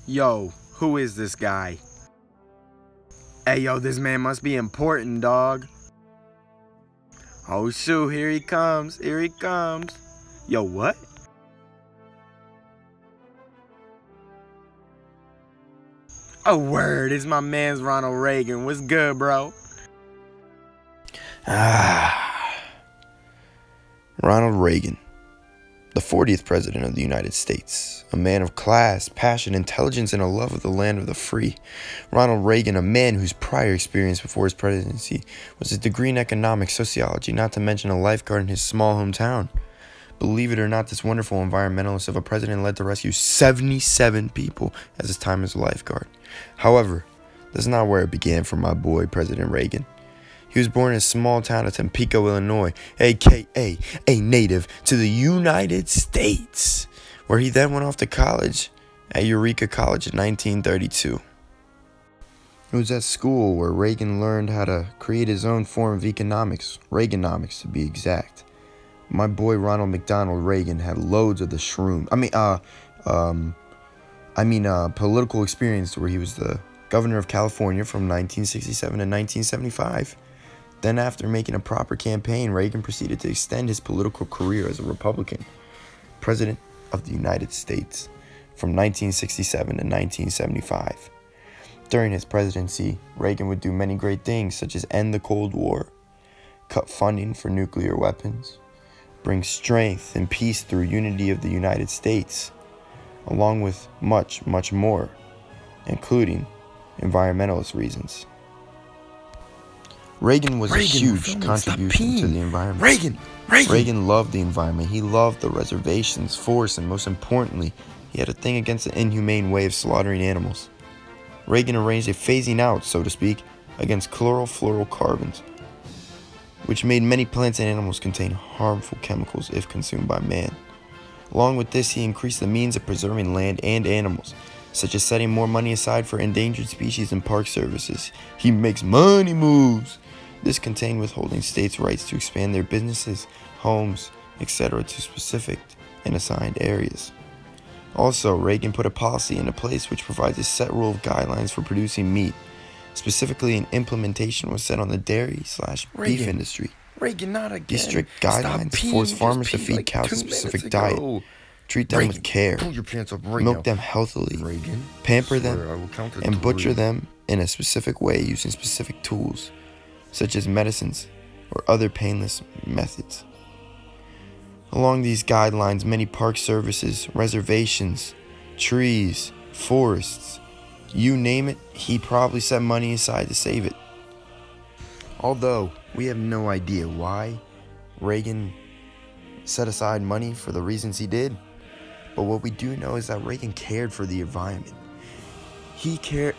Yo, who is this guy? Hey, yo, this man must be important, dog. Oh, shoot, here he comes. Here he comes. Yo, what? Oh, word, it's my man's Ronald Reagan. What's good, bro? Ronald Reagan, the 40th President of the United States, a man of class, passion, intelligence, and a love of the land of the free. Ronald Reagan, a man whose prior experience before his presidency was a degree in economics, sociology, not to mention a lifeguard in his small hometown. Believe it or not, this wonderful environmentalist of a president led to rescue 77 people as his time as a lifeguard. However, that's not where it began for my boy, President Reagan. He was born in a small town of Tampico, Illinois, aka a native to the United States, where he then went off to college at Eureka College in 1932. It was at school where Reagan learned how to create his own form of economics, Reaganomics to be exact. My boy Ronald McDonald Reagan had loads of the shroom. Political experience where he was the governor of California from 1967 to 1975. Then after making a proper campaign, Reagan proceeded to extend his political career as a Republican President of the United States from 1967 to 1975. During his presidency, Reagan would do many great things such as end the Cold War, cut funding for nuclear weapons, bring strength and peace through unity of the United States, along with much, much more, including environmentalist reasons. Reagan was a huge contribution to the environment. Reagan loved the environment. He loved the reservations, forests, and most importantly, he had a thing against the inhumane way of slaughtering animals. Reagan arranged a phasing out, so to speak, against chlorofluorocarbons, which made many plants and animals contain harmful chemicals if consumed by man. Along with this, he increased the means of preserving land and animals, such as setting more money aside for endangered species and park services. He makes money moves. This contained withholding states' rights to expand their businesses, homes, etc. to specific and assigned areas. Also, Reagan put a policy into place which provides a set rule of guidelines for producing meat. Specifically, an implementation was set on the dairy/beef industry. Reagan, not again. These strict guidelines force farmers to feed cows a specific diet, treat them with care, milk them healthily, pamper them, and butcher them in a specific way using specific tools, such as medicines or other painless methods. Along these guidelines, many park services, reservations, trees, forests, you name it, he probably set money aside to save it. Although we have no idea why Reagan set aside money for the reasons he did, but what we do know is that Reagan cared for the environment. He cared.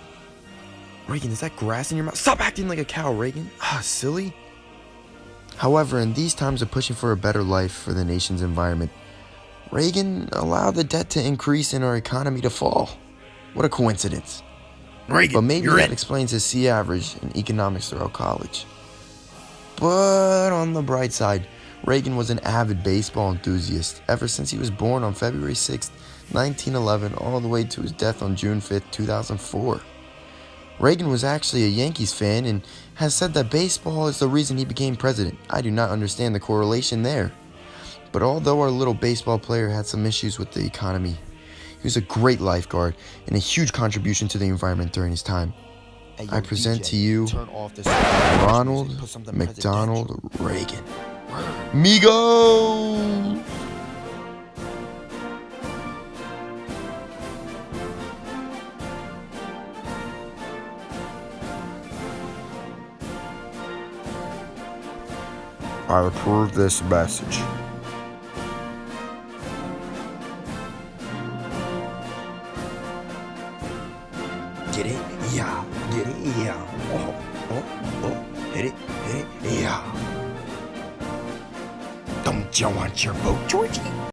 Reagan, is that grass in your mouth? Stop acting like a cow, Reagan. Silly. However, in these times of pushing for a better life for the nation's environment, Reagan allowed the debt to increase and our economy to fall. What a coincidence. But maybe that explains his C average in economics throughout college. But on the bright side, Reagan was an avid baseball enthusiast ever since he was born on February 6, 1911, all the way to his death on June 5, 2004. Reagan was actually a Yankees fan and has said that baseball is the reason he became president. I do not understand the correlation there. But although our little baseball player had some issues with the economy, he was a great lifeguard and a huge contribution to the environment during his time. I present to you Ronald McDonald Reagan. Migo! I approve this message. Get it? Yeah. Get it? Yeah. Oh. Hit it? Yeah. Don't you want your vote, Georgie?